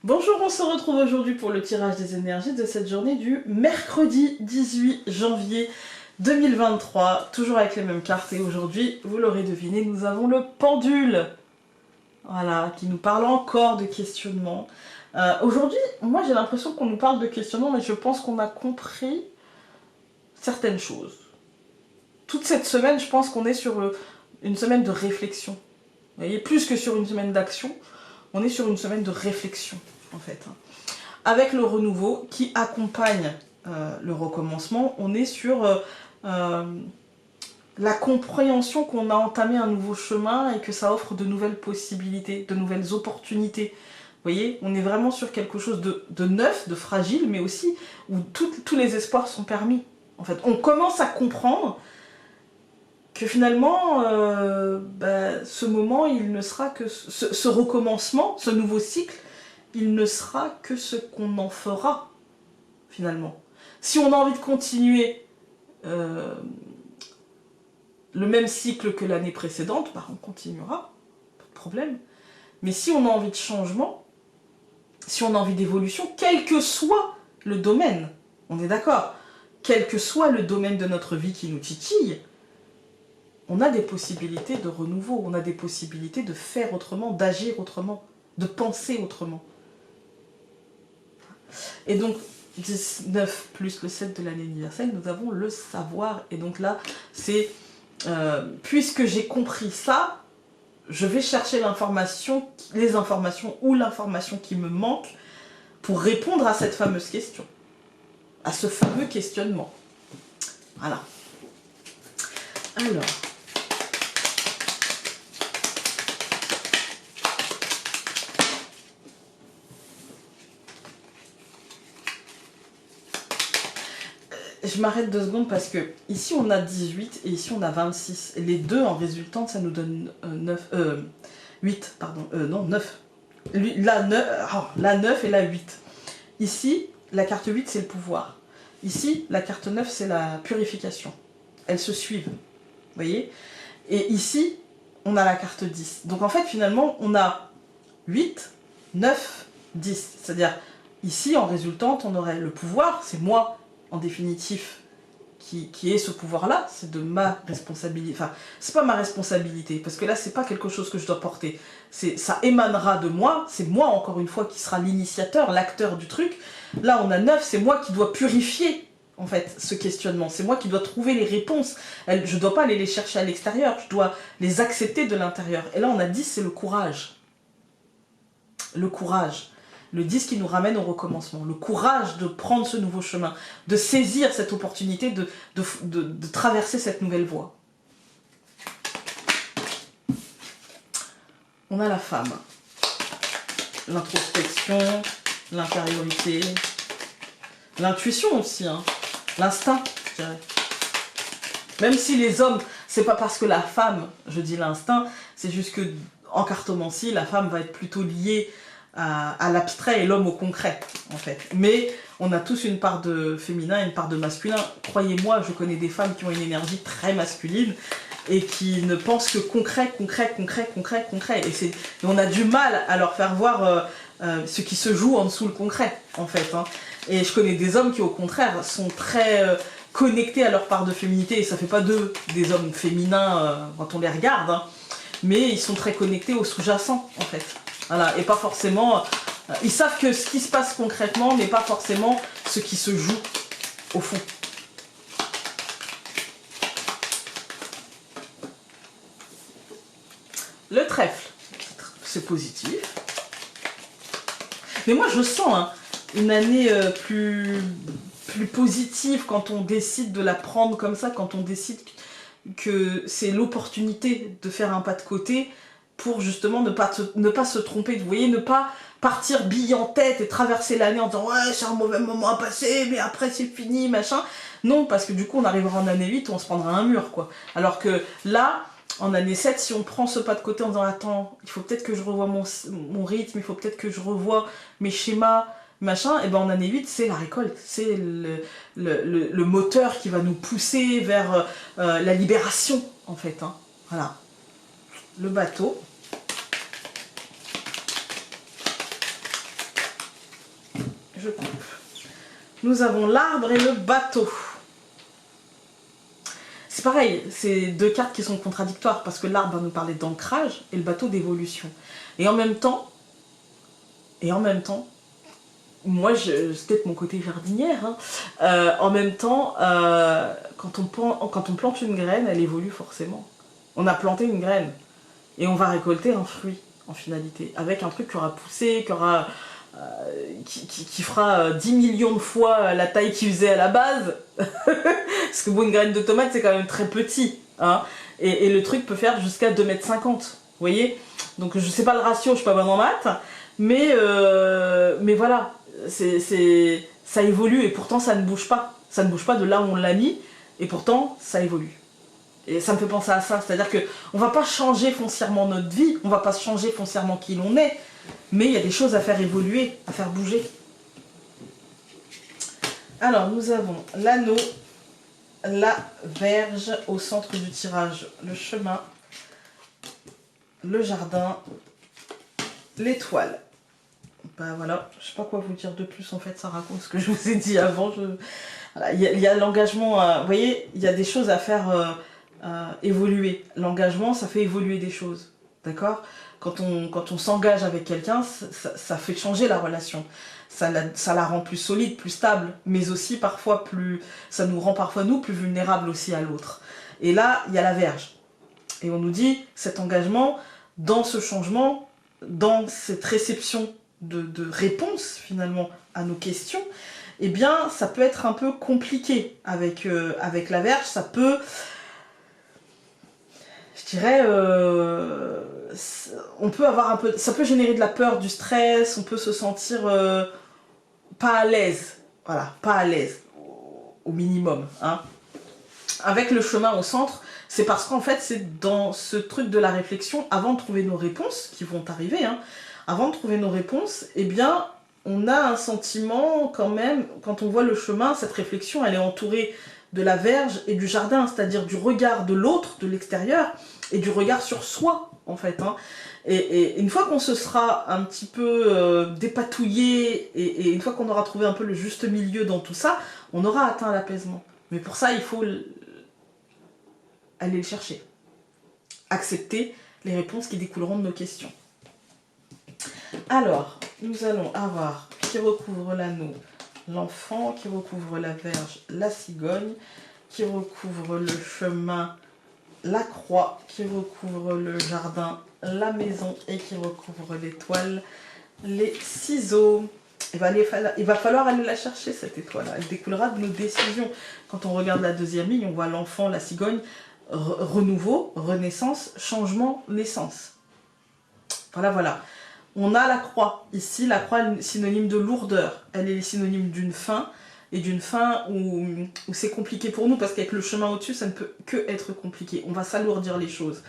Bonjour, on se retrouve aujourd'hui pour le tirage des énergies de cette journée du mercredi 18 janvier 2023, toujours avec les mêmes cartes. Et aujourd'hui, vous l'aurez deviné, nous avons le pendule, voilà, qui nous parle encore de questionnement. Aujourd'hui, moi j'ai l'impression qu'on nous parle de questionnement, mais je pense qu'on a compris certaines choses. Toute cette semaine, je pense qu'on est sur une semaine de réflexion. Vous voyez, plus que sur une semaine d'action, on est sur une semaine de réflexion, en fait. Avec le renouveau qui accompagne le recommencement, on est sur la compréhension qu'on a entamé un nouveau chemin et que ça offre de nouvelles possibilités, de nouvelles opportunités. Vous voyez, on est vraiment sur quelque chose de neuf, de fragile, mais aussi où tous les espoirs sont permis. En fait, on commence à comprendre que finalement, ce moment, il ne sera que ce recommencement, ce nouveau cycle, il ne sera que ce qu'on en fera, finalement. Si on a envie de continuer le même cycle que l'année précédente, on continuera, pas de problème. Mais si on a envie de changement, si on a envie d'évolution, quel que soit le domaine, on est d'accord, quel que soit le domaine de notre vie qui nous titille, on a des possibilités de renouveau, on a des possibilités de faire autrement, d'agir autrement, de penser autrement. Et donc, 19 plus le 7 de l'année universelle, nous avons le savoir. Et donc là, c'est, puisque j'ai compris ça, je vais chercher l'information, les informations ou l'information qui me manque pour répondre à cette fameuse question, à ce fameux questionnement. Voilà. Alors... je m'arrête 2 secondes parce que ici on a 18 et ici on a 26. Les deux en résultante, ça nous donne 8, pardon, non 9. La 9 et la 8. Ici, la carte 8 c'est le pouvoir. Ici, la carte 9 c'est la purification. Elles se suivent, vous voyez. Et ici, on a la carte 10. Donc en fait finalement, on a 8, 9, 10. C'est-à-dire, ici en résultante, on aurait le pouvoir, c'est moi en définitif, qui est ce pouvoir-là, c'est de ma responsabilité. Enfin, c'est pas ma responsabilité, parce que là, c'est pas quelque chose que je dois porter. Ça émanera de moi, c'est moi, encore une fois, qui sera l'initiateur, l'acteur du truc. Là, on a 9, c'est moi qui dois purifier, en fait, ce questionnement. C'est moi qui dois trouver les réponses. Je dois pas aller les chercher à l'extérieur, je dois les accepter de l'intérieur. Et là, on a 10, c'est le courage. Le courage. Le 10 qui nous ramène au recommencement, le courage de prendre ce nouveau chemin, de saisir cette opportunité, de traverser cette nouvelle voie. On a la femme, l'introspection, l'intériorité, l'intuition aussi, hein, l'instinct, je dirais. Même si les hommes, c'est pas parce que la femme, je dis l'instinct, c'est juste que en cartomancie, la femme va être plutôt liée à l'abstrait et l'homme au concret, en fait. Mais on a tous une part de féminin, une part de masculin. Croyez-moi, je connais des femmes qui ont une énergie très masculine et qui ne pensent que concret. Et on a du mal à leur faire voir ce qui se joue en dessous le concret, en fait. Hein. Et je connais des hommes qui, au contraire, sont très connectés à leur part de féminité. Et ça fait pas d'eux des hommes féminins quand on les regarde, hein. Mais ils sont très connectés au sous-jacent, en fait. Voilà, et pas forcément... ils savent que ce qui se passe concrètement n'est pas forcément ce qui se joue au fond. Le trèfle, c'est positif. Mais moi je sens une année plus positive quand on décide de la prendre comme ça, quand on décide que c'est l'opportunité de faire un pas de côté, pour justement ne pas se tromper, vous voyez, ne pas partir bille en tête et traverser l'année en disant « ouais, c'est un mauvais moment à passer, mais après c'est fini, machin ». Non, parce que du coup, on arrivera en année 8 où on se prendra un mur, quoi. Alors que là, en année 7, si on prend ce pas de côté en disant « attends, il faut peut-être que je revoie mon rythme, il faut peut-être que je revoie mes schémas, machin », et ben en année 8, c'est la récolte, c'est le moteur qui va nous pousser vers la libération, en fait. Hein. Voilà. Le bateau. je coupe. Nous avons l'arbre et le bateau. C'est pareil, c'est deux cartes qui sont contradictoires parce que l'arbre va nous parler d'ancrage et le bateau d'évolution. Et en même temps, moi, c'est peut-être mon côté jardinière, hein, en même temps, quand on plante une graine, elle évolue forcément. On a planté une graine et on va récolter un fruit en finalité, avec un truc qui aura poussé, qui fera 10 millions de fois la taille qu'il faisait à la base. Parce que bon, une graine de tomate, c'est quand même très petit. Hein, et le truc peut faire jusqu'à 2,50 m. Vous voyez? Donc je sais pas le ratio, je suis pas bonne en maths. Mais voilà, ça évolue et pourtant ça ne bouge pas. Ça ne bouge pas de là où on l'a mis et pourtant ça évolue. Et ça me fait penser à ça, c'est-à-dire qu'on va pas changer foncièrement notre vie, on va pas changer foncièrement qui l'on est, mais il y a des choses à faire évoluer, à faire bouger. Alors nous avons l'anneau, la verge au centre du tirage, le chemin, le jardin, l'étoile. Ben voilà, je sais pas quoi vous dire de plus en fait, ça raconte ce que je vous ai dit avant. Voilà, il y a l'engagement, vous voyez, il y a des choses à faire évoluer. L'engagement, ça fait évoluer des choses, d'accord? Quand on s'engage avec quelqu'un, ça fait changer la relation. Ça la rend plus solide, plus stable, mais aussi parfois ça nous rend parfois nous plus vulnérables aussi à l'autre. Et là, il y a la verge. Et on nous dit, cet engagement, dans ce changement, dans cette réception de réponses finalement à nos questions, eh bien ça peut être un peu compliqué avec la verge, ça peut, je dirais, on peut avoir un peu, ça peut générer de la peur, du stress, on peut se sentir pas à l'aise, voilà, pas à l'aise, au minimum, hein. Avec le chemin au centre, c'est parce qu'en fait c'est dans ce truc de la réflexion, avant de trouver nos réponses, qui vont arriver, hein, avant de trouver nos réponses, eh bien, on a un sentiment quand même, quand on voit le chemin, cette réflexion, elle est entourée de la verge et du jardin, c'est-à-dire du regard de l'autre, de l'extérieur, et du regard sur soi, en fait. Hein. Et une fois qu'on se sera un petit peu dépatouillé, et une fois qu'on aura trouvé un peu le juste milieu dans tout ça, on aura atteint l'apaisement. Mais pour ça, il faut aller le chercher. Accepter les réponses qui découleront de nos questions. Alors, nous allons avoir qui recouvre l'anneau, l'enfant, qui recouvre la verge, la cigogne, qui recouvre le chemin, la croix, qui recouvre le jardin, la maison et qui recouvre l'étoile, les ciseaux. Il va falloir aller la chercher cette étoile-là, elle découlera de nos décisions. Quand on regarde la deuxième ligne, on voit l'enfant, la cigogne, renouveau, renaissance, changement, naissance. Voilà. On a la croix. Ici, la croix est synonyme de lourdeur. Elle est synonyme d'une fin, et d'une fin où c'est compliqué pour nous, parce qu'avec le chemin au-dessus, ça ne peut que être compliqué. On va s'alourdir les choses.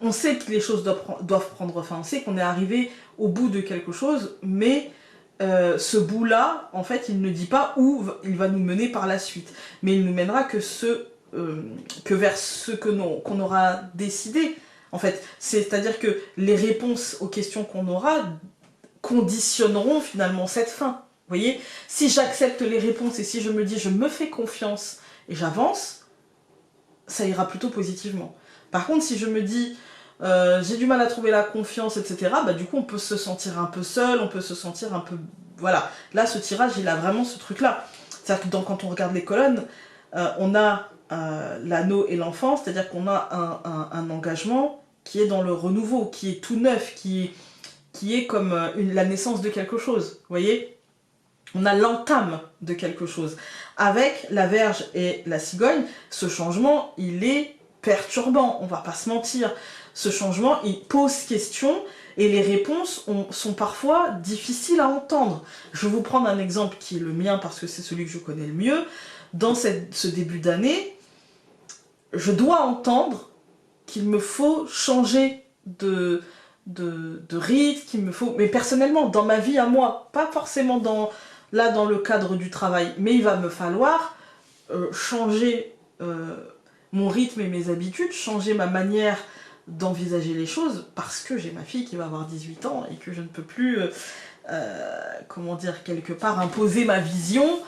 On sait que les choses doivent prendre fin. On sait qu'on est arrivé au bout de quelque chose, mais ce bout-là, en fait, il ne dit pas où il va nous mener par la suite. Mais il nous mènera que vers ce qu'on aura décidé. En fait, c'est-à-dire que les réponses aux questions qu'on aura conditionneront finalement cette fin. Vous voyez, si j'accepte les réponses et si je me dis je me fais confiance et j'avance, ça ira plutôt positivement. Par contre, si je me dis j'ai du mal à trouver la confiance, etc., bah du coup on peut se sentir un peu seul, on peut se sentir un peu... Voilà, là ce tirage il a vraiment ce truc-là. C'est-à-dire que quand on regarde les colonnes, on a l'anneau et l'enfant, c'est-à-dire qu'on a un engagement qui est dans le renouveau, qui est tout neuf, qui est comme la naissance de quelque chose, vous voyez? On a l'entame de quelque chose. Avec la verge et la cigogne, ce changement, il est perturbant, on va pas se mentir. Ce changement, il pose question et les réponses sont parfois difficiles à entendre. Je vais vous prendre un exemple qui est le mien parce que c'est celui que je connais le mieux. Dans ce début d'année, je dois entendre qu'il me faut changer de rythme, qu'il me faut... Mais personnellement, dans ma vie à moi, pas forcément dans le cadre du travail, mais il va me falloir changer mon rythme et mes habitudes, changer ma manière d'envisager les choses, parce que j'ai ma fille qui va avoir 18 ans et que je ne peux plus comment dire, quelque part imposer ma vision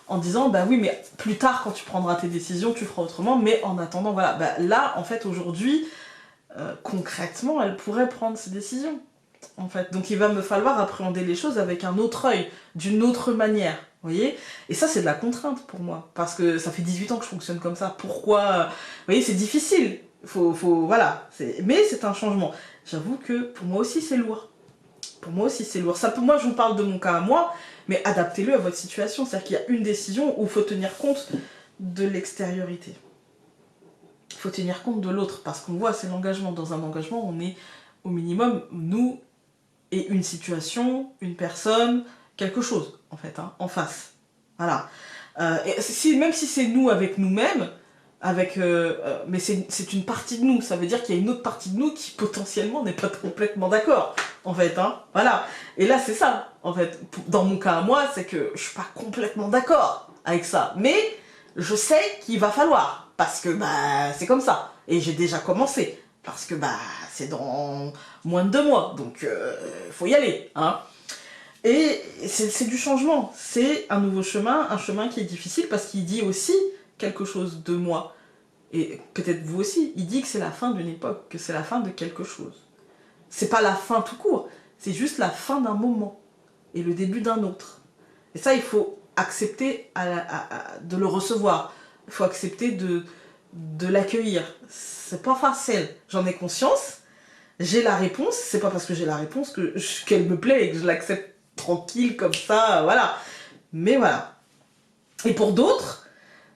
en disant bah oui mais plus tard quand tu prendras tes décisions tu feras autrement, mais en attendant voilà, bah, là en fait aujourd'hui concrètement elle pourrait prendre ses décisions en fait, donc il va me falloir appréhender les choses avec un autre œil, d'une autre manière, vous voyez, et ça c'est de la contrainte pour moi, parce que ça fait 18 ans que je fonctionne comme ça, pourquoi, vous voyez c'est difficile, voilà, mais c'est un changement, j'avoue que pour moi aussi c'est lourd. Pour moi aussi, c'est lourd. Ça, pour moi, je vous parle de mon cas à moi, mais adaptez-le à votre situation. C'est-à-dire qu'il y a une décision où il faut tenir compte de l'extériorité. Il faut tenir compte de l'autre, parce qu'on voit, c'est l'engagement. Dans un engagement, on est au minimum, nous, et une situation, une personne, quelque chose, en fait, hein, en face. Voilà. Et même si c'est nous avec nous-mêmes, mais c'est une partie de nous, ça veut dire qu'il y a une autre partie de nous qui potentiellement n'est pas complètement d'accord, en fait, hein, voilà. Et là c'est ça, en fait, dans mon cas à moi, c'est que je suis pas complètement d'accord avec ça, mais je sais qu'il va falloir, parce que bah c'est comme ça, et j'ai déjà commencé, parce que bah c'est dans moins de 2 mois, donc faut y aller, hein. Et c'est du changement, c'est un nouveau chemin, un chemin qui est difficile parce qu'il dit aussi quelque chose de moi. Et peut-être vous aussi, il dit que c'est la fin d'une époque, que c'est la fin de quelque chose. C'est pas la fin tout court, c'est juste la fin d'un moment et le début d'un autre. Et ça, il faut accepter de le recevoir, il faut accepter de l'accueillir. C'est pas facile, j'en ai conscience, j'ai la réponse, c'est pas parce que j'ai la réponse qu'elle me plaît et que je l'accepte tranquille comme ça, voilà. Mais voilà. Et pour d'autres,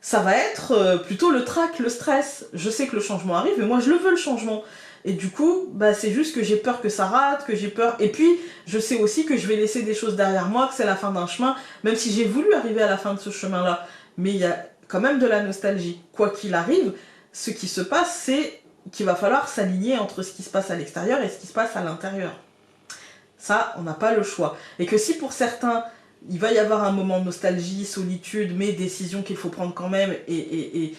ça va être plutôt le trac, le stress. Je sais que le changement arrive, mais moi je le veux le changement. Et du coup, bah, c'est juste que j'ai peur que ça rate, que j'ai peur. Et puis, je sais aussi que je vais laisser des choses derrière moi, que c'est la fin d'un chemin, même si j'ai voulu arriver à la fin de ce chemin-là. Mais il y a quand même de la nostalgie. Quoi qu'il arrive, ce qui se passe, c'est qu'il va falloir s'aligner entre ce qui se passe à l'extérieur et ce qui se passe à l'intérieur. Ça, on n'a pas le choix. Et que si pour certains, il va y avoir un moment de nostalgie, solitude, mais décision qu'il faut prendre quand même, et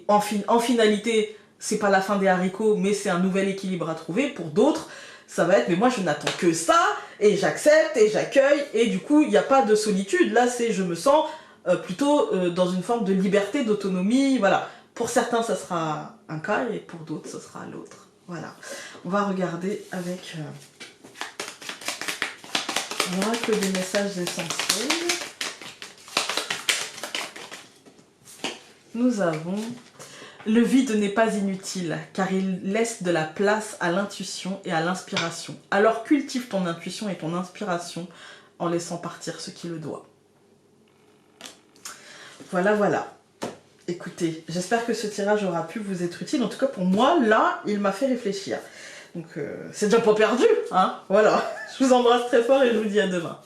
en finalité, c'est pas la fin des haricots, mais c'est un nouvel équilibre à trouver. Pour d'autres, ça va être, mais moi je n'attends que ça, et j'accepte, et j'accueille, et du coup, il n'y a pas de solitude. Là, c'est, je me sens plutôt dans une forme de liberté, d'autonomie, voilà. Pour certains, ça sera un cas, et pour d'autres, ce sera l'autre. Voilà. On va regarder avec... l'oracle des messages essentiels. Nous avons le vide n'est pas inutile car il laisse de la place à l'intuition et à l'inspiration. Alors cultive ton intuition et ton inspiration en laissant partir ce qui le doit. Voilà, voilà. Écoutez, j'espère que ce tirage aura pu vous être utile. En tout cas pour moi, là, il m'a fait réfléchir. Donc c'est déjà pas perdu, hein. Voilà. Je vous embrasse très fort et je vous dis à demain.